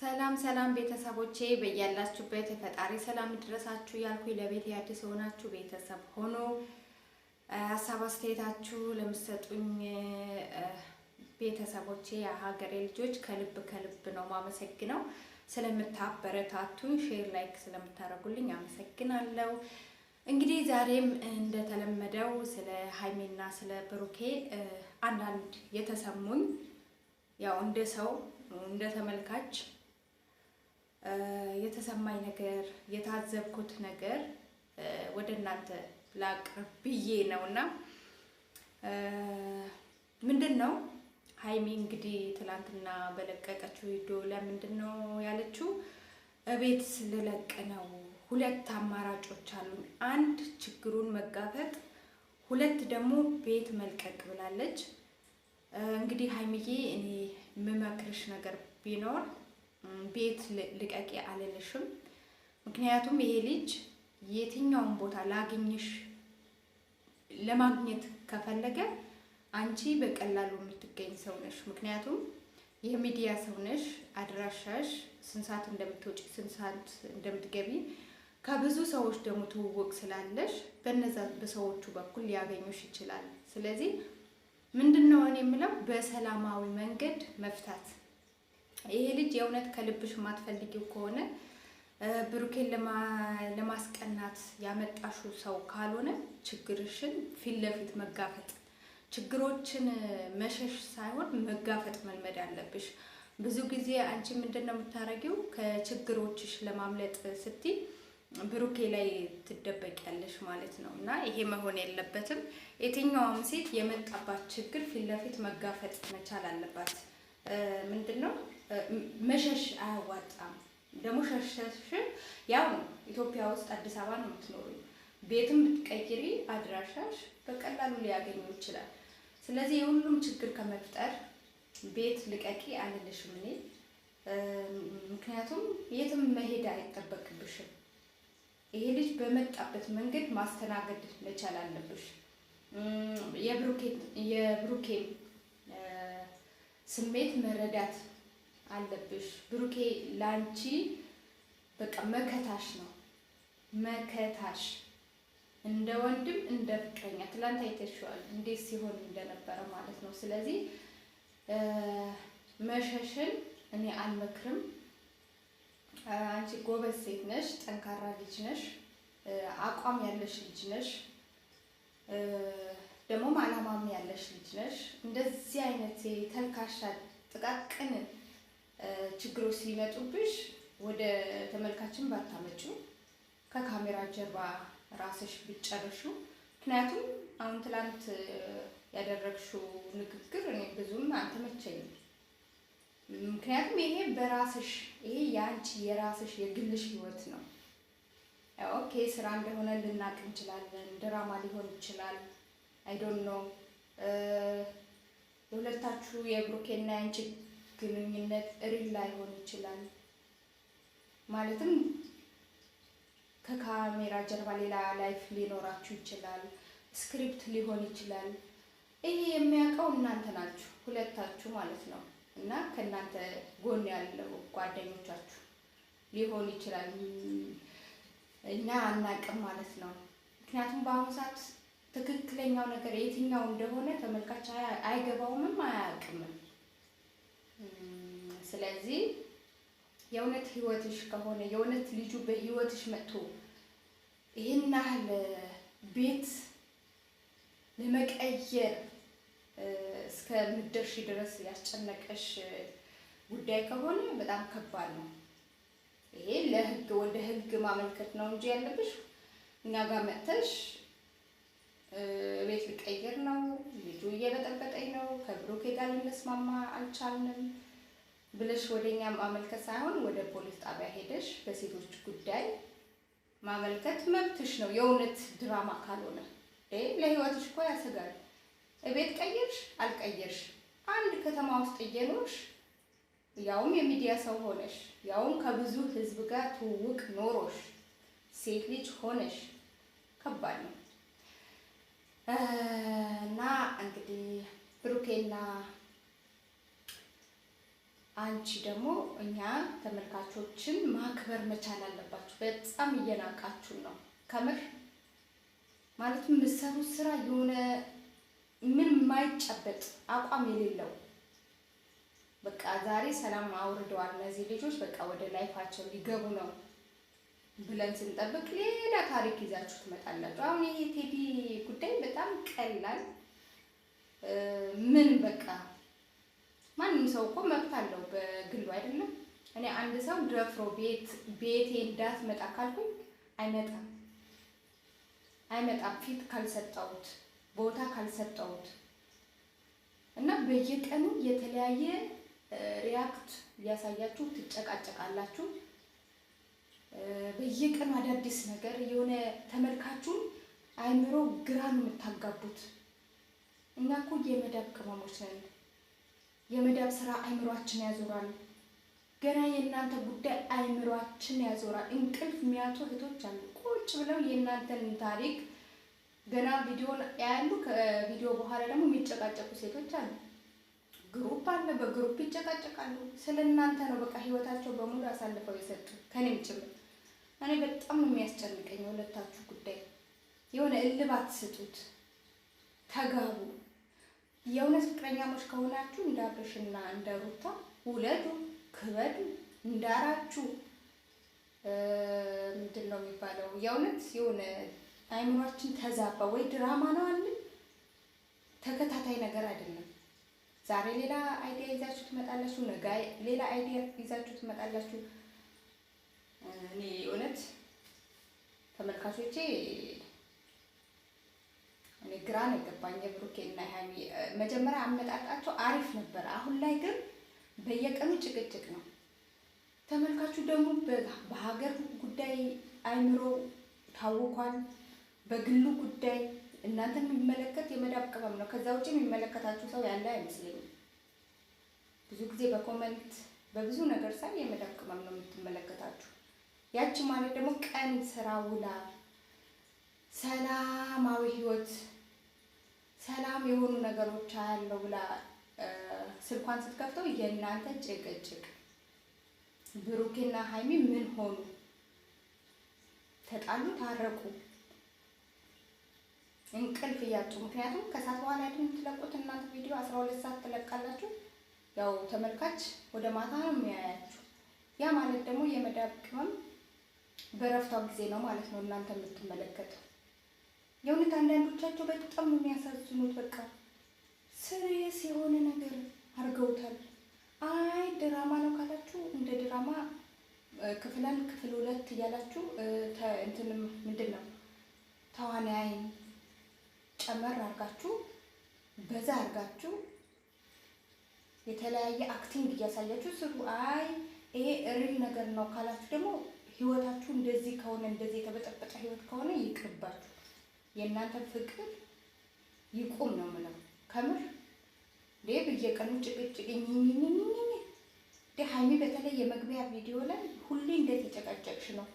ሰላም ሰላም ቤተሰቦቼ በያላችሁበት ፈጣሪ ሰላም ይድረሳችሁ ያልኩኝ ለቤት አዲስ ሆናችሁ ቤተሰብ ሆኖ ሀሳብ አስተያየታችሁ ለምትሰጡኝ ቤተሰቦቼ የሀገሬ ልጆች ከልብ ነው ማመሰግነው። ስለምታበረታቱኝ ሼር ላይክ ስለምታደርጉልኝ አመሰግናለሁ። እንግዲህ ዛሬም እንደተለመደው ስለ ሃይሚና ስለ ብሩኬ አንዳንድ የተሰሙኝ ያው እንደ ሰው እንደ ተመልካች የተሰማኝ ነገር የታዘብኩት ነገር ወደ እናንተ ላቅርብ ብዬ ነውና ምንድነው ሃይሚ እንግዲህ ትላንትና በለቀቀችው ቪዲዮ ለምንድነው ያለችው? እቤት ልለቅ ነው። ሁለት አማራጮች አሉ። አንድ ችግሩን መጋፈጥ፣ ሁለት ደግሞ ቤት መልቀቅ ብላለች። እንግዲህ ሃይሚዬ እኔ የምመክርሽ ነገር ቢኖር ቤት ልቀቂ አልልሽም። ምክንያቱም ይሄ ልጅ የትኛውን ቦታ ላግኝሽ ለማግኘት ከፈለገ አንቺ በቀላሉ የምትገኝ ሰው ነሽ። ምክንያቱም የሚዲያ ሰው ነሽ። አድራሻሽ ስንት ሰዓት እንደምትወጪ ስንት ሰዓት እንደምትገቢ ከብዙ ሰዎች ደግሞ ትውውቅ ስላለሽ በነዛ በሰዎቹ በኩል ሊያገኙሽ ይችላል። ስለዚህ ምንድነው እኔ የምለው በሰላማዊ መንገድ መፍታት። ይሄ ልጅ የእውነት ከልብሽ የማትፈልጊው ከሆነ ብሩኬን ለማስቀናት ያመጣሽው ሰው ካልሆነ ችግርሽን ፊት ለፊት መጋፈጥ፣ ችግሮችን መሸሽ ሳይሆን መጋፈጥ መልመድ አለብሽ። ብዙ ጊዜ አንቺ ምንድነው የምታረጊው? ከችግሮችሽ ለማምለጥ ስትይ ብሩኬ ላይ ትደበቂያለሽ ማለት ነው። እና ይሄ መሆን የለበትም። የትኛውም ሴት የመጣባት ችግር ፊት ለፊት መጋፈጥ መቻል አለባት። ምንድነው መሸሽ አያዋጣም። ደግሞ ሸሸሽ ያው ኢትዮጵያ ውስጥ አዲስ አበባ ነው የምትኖሪው። ቤትም ብትቀይሪ አድራሻሽ በቀላሉ ሊያገኙ ይችላል። ስለዚህ የሁሉም ችግር ከመፍጠር ቤት ልቀቂ አልልሽም እኔ። ምክንያቱም የትም መሄድ አይጠበቅብሽም። ይሄ ልጅ በመጣበት መንገድ ማስተናገድ መቻል አለብሽ። የብሩኬ ስሜት መረዳት አለብሽ። ብሩኬ ላንቺ በቃ መከታሽ ነው፣ መከታሽ እንደ ወንድም እንደ ፍቅረኛ። ትላንት አይተሽዋል እንዴት ሲሆን እንደነበረ ማለት ነው። ስለዚህ መሸሽን እኔ አልመክርም። አንቺ ጎበዝ ሴት ነሽ፣ ጠንካራ ልጅ ነሽ፣ አቋም ያለሽ ልጅ ነሽ፣ ደግሞ አላማም ያለሽ ልጅ ነሽ። እንደዚህ አይነት ተልካሻ ጥቃቅን ችግሮች ሲመጡብሽ ወደ ተመልካችን ባታመጪው፣ ከካሜራ ጀርባ ራስሽ ብትጨርሹ። ምክንያቱም አሁን ትላንት ያደረግሽው ንግግር እኔ ብዙም አልተመቸኝም። ምክንያቱም ይሄ በራስሽ ይሄ የአንቺ የራስሽ የግልሽ ህይወት ነው። ኦኬ ስራ እንደሆነ ልናቅ እንችላለን፣ ድራማ ሊሆን ይችላል። አይ ዶንት ኖ የሁለታችሁ የብሩኬና የአንቺ ግንኙነት ሪል ላይሆን ይችላል። ማለትም ከካሜራ ጀርባ ሌላ ላይፍ ሊኖራችሁ ይችላል፣ ስክሪፕት ሊሆን ይችላል። ይሄ የሚያውቀው እናንተ ናችሁ፣ ሁለታችሁ ማለት ነው። እና ከእናንተ ጎን ያለው ጓደኞቻችሁ ሊሆን ይችላል፣ እኛ አናውቅም ማለት ነው። ምክንያቱም በአሁኑ ሰዓት ትክክለኛው ነገር የትኛው እንደሆነ ተመልካች አይገባውምም አያውቅምም። ስለዚህ የእውነት ህይወትሽ ከሆነ የእውነት ልጁ በህይወትሽ መጥቶ ይሄን ያህል ቤት ለመቀየር እስከምትደርሺ ድረስ ያስጨነቀሽ ጉዳይ ከሆነ በጣም ከባድ ነው። ይሄ ለህግ ወደ ህግ ማመልከት ነው እንጂ ያለብሽ እኛ ጋር መጥተሽ ቤት ልቀይር ነው፣ ልጁ እየበጠበጠኝ ነው፣ ከብሩኬ ጋር ልንስማማ አልቻልንም ብለሽ ወደኛ ማመልከት ሳይሆን ወደ ፖሊስ ጣቢያ ሄደሽ በሴቶች ጉዳይ ማመልከት መብትሽ ነው። የእውነት ድራማ ካልሆነ ለህይወትሽ እኮ ያሰጋል። ቤት ቀየርሽ አልቀየርሽ አንድ ከተማ ውስጥ እየኖርሽ ያውም የሚዲያ ሰው ሆነሽ ያውም ከብዙ ህዝብ ጋር ትውውቅ ኖሮሽ ሴት ልጅ ሆነሽ ከባድ ነው። እና እንግዲህ ብሩኬና አንቺ ደግሞ እኛ ተመልካቾችን ማክበር መቻል አለባችሁ። በጣም እየናቃችሁ ነው ከምር ማለት የምትሰሩት ስራ የሆነ ምን የማይጨበጥ አቋም የሌለው በቃ ዛሬ ሰላም አውርደዋል እነዚህ ልጆች በቃ ወደ ላይፋቸው ሊገቡ ነው ብለን ስንጠብቅ ሌላ ታሪክ ይዛችሁ ትመጣላችሁ። አሁን ይሄ ቴዲ ጉዳይ በጣም ቀላል ምን በቃ ማንም ሰው እኮ መብት አለው በግሉ አይደለም። እኔ አንድ ሰው ደፍሮ ቤቴ እንዳትመጣ ካልኩኝ አይመጣም ፊት ካልሰጠሁት ቦታ ካልሰጠሁት እና በየቀኑ የተለያየ ሪያክት ያሳያችሁ ትጨቃጨቃላችሁ። በየቀኑ አዳዲስ ነገር የሆነ ተመልካቹን አይምሮ ግራ ነው የምታጋቡት። እኛ እኮ የመዳብ ቅመሞች ነን። የመዳብ ስራ አይምሯችን ያዞራል። ገና የእናንተ ጉዳይ አይምሯችን ያዞራል። እንቅልፍ የሚያጡ እህቶች አሉ። ቁጭ ብለው የእናንተን ታሪክ ገና ቪዲዮን ያያሉ። ከቪዲዮ በኋላ ደግሞ የሚጨቃጨቁ ሴቶች አሉ። ግሩፕ አለ፣ በግሩፕ ይጨቃጨቃሉ። ስለ እናንተ ነው በቃ ህይወታቸው በሙሉ አሳልፈው የሰጡ ከኔም ጭምር። እኔ በጣም ነው የሚያስጨንቀኝ የሁለታችሁ ጉዳይ። የሆነ እልባት ስጡት፣ ተጋቡ። የእውነት ፍቅረኛሞች ከሆናችሁ እንደ አብርሽና እንደ ሩታ ውለዱ፣ ክበዱ። እንዳራችሁ ምንድን ነው የሚባለው? የእውነት የሆነ አይምሯችን ተዛባ ወይ ድራማ ነው አለ። ተከታታይ ነገር አይደለም። ዛሬ ሌላ አይዲያ ይዛችሁ ትመጣላችሁ፣ ነገ ሌላ አይዲያ ይዛችሁ ትመጣላችሁ። እኔ እውነት ተመልካቾቼ እኔ ግራ ነው የገባኝ የብሩኬና ሃይሚ መጀመሪያ አመጣጣቸው አሪፍ ነበር። አሁን ላይ ግን በየቀኑ ጭቅጭቅ ነው። ተመልካቹ ደግሞ በሀገር ጉዳይ አይምሮ ታውኳል። በግሉ ጉዳይ እናንተን የሚመለከት የመዳብ ቅመም ነው። ከዛ ውጭ የሚመለከታችሁ ሰው ያለ አይመስለኝም። ብዙ ጊዜ በኮመንት በብዙ ነገር ሳይ የመዳብ ቅመም ነው የምትመለከታችሁ። ያቺ ማለት ደግሞ ቀን ስራ ውላ ሰላማዊ ህይወት ሰላም የሆኑ ነገሮች አያለው ብላ ስልኳን ስትከፍተው የእናንተ ጭቅጭቅ። ብሩኬና ሃይሚ ምን ሆኑ? ተጣሉ? ታረቁ? እንቅልፍ እያጡ ምክንያቱም ከሰዓት በኋላ አይደል የምትለቁት እናንተ ቪዲዮ 12 ሰዓት ትለቃላችሁ። ያው ተመልካች ወደ ማታ ነው የሚያያችሁ። ያ ማለት ደግሞ የመዳብ ቅመም በረፍታው ጊዜ ነው ማለት ነው እናንተ የምትመለከተው። የእውነት አንዳንዶቻቸው በጣም ነው የሚያሳዝኑት። በቃ ስሪየስ የሆነ ነገር አድርገውታል። አይ ድራማ ነው ካላችሁ እንደ ድራማ ክፍል 1 ክፍል 2 እያላችሁ እንትንም ምንድነው ተዋናይ ጨመር አድርጋችሁ በዛ አድርጋችሁ የተለያየ አክቲንግ እያሳያችሁ ስሩ። አይ ይሄ ሪል ነገር ነው ካላችሁ ደግሞ ህይወታችሁ እንደዚህ ከሆነ እንደዚህ የተበጠበጠ ህይወት ከሆነ ይቅርባችሁ። የእናንተ ፍቅር ይቁም ነው የምለው ከምር። በየቀኑ ጭቅጭቅ ሃይሚ በተለይ የመግቢያ ቪዲዮ ላይ ሁሌ እንዴት የጨቀጨቅሽ ነው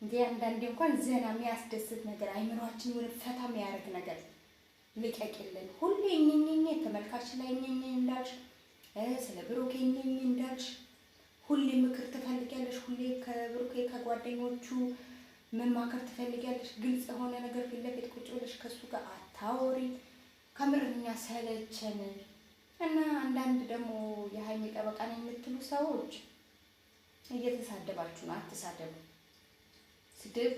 እንዴ? አንዳንዴ እንኳን ዘና የሚያስደስት ነገር አይምሯችን የሆነ ፈታ የሚያደርግ ነገር ልቀቅልን። ሁሌ ተመልካች ላይ እንዳልሽ ስለ ብሩኬ እንዳልሽ ሁሌ ምክር ትፈልጊያለሽ። ሁሌ ከብሩኬ ከጓደኞቹ መማከር ትፈልጊያለሽ። ግልጽ የሆነ ነገር ፊት ለፊት ቁጭ ብለሽ ከሱ ጋር አታወሪ። ከምርኛ ሰለቸን እና አንዳንድ ደግሞ የሃይሚ ጠበቃ ነው የምትሉ ሰዎች እየተሳደባችሁ ነው። አትሳደቡ። ስድብ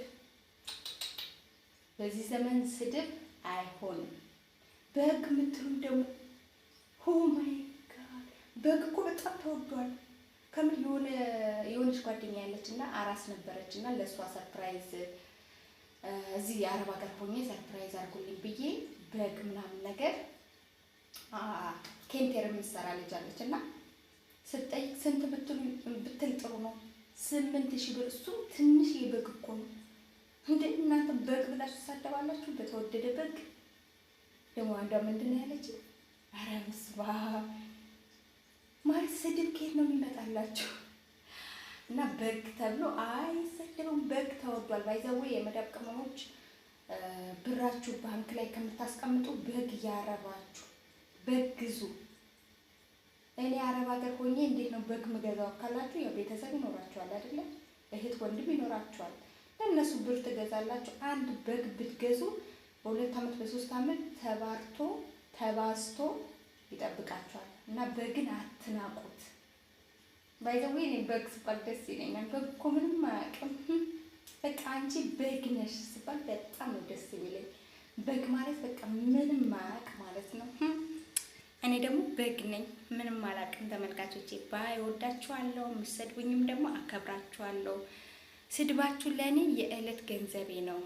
በዚህ ዘመን ስድብ አይሆንም። በግ የምትሉ ደግሞ ኦ ማይ ጋድ በግ እኮ በጣም ተወዷል። ከምን የሆነች ጓደኛ ያለች እና አራስ ነበረች እና ለእሷ ሰርፕራይዝ እዚህ የአረብ ሀገር ሆኜ ሰርፕራይዝ አድርጉልኝ ብዬ በግ ምናምን ነገር ኬንቴር የምትሰራ ልጅ አለች እና ስጠይቅ ስንት ብትል ጥሩ ነው 8000 ብር። እሱ ትንሽ የበግ እኮ ነው እንዴ! እናንተ በግ ብላችሁ ትሳደባላችሁ። በተወደደ በግ ደግሞ አንዷ ምንድን ነው ያለችው? ኧረ በስመ አብ ማለት ስድብ ከየት ነው የሚመጣላችሁ? እና በግ ተብሎ አይሰደብም። በግ ተወዷል። ባይዘዌ የመዳብ ቅመሞች ብራችሁ ባንክ ላይ ከምታስቀምጡ በግ እያረባችሁ በግ ግዙ። እኔ አረብ ሀገር ሆኜ እንዴት ነው በግ ምገዛው ካላችሁ፣ ያው ቤተሰብ ይኖራችኋል አይደለ? እህት ወንድም ይኖራችኋል። ለእነሱ ብር ትገዛላችሁ። አንድ በግ ብትገዙ በ2 ዓመት በ3 ዓመት ተባዝቶ ይጠብቃችኋል። እና በግን አትናቁት። ባይዘዌ እኔ በግ ስባል ደስ ይለኛል። በግ እኮ ምንም አያውቅም። በቃ አንቺ በግ ነሽ ስባል በጣም ነው ደስ የሚለኝ። በግ ማለት በቃ ምንም አያውቅ ማለት ነው። እኔ ደግሞ በግ ነኝ፣ ምንም አላውቅም። ተመልካቾቼ ባይ ወዳችኋለሁ። የምትሰድቡኝም ደግሞ አከብራችኋለሁ። ስድባችሁ ለእኔ የዕለት ገንዘቤ ነው።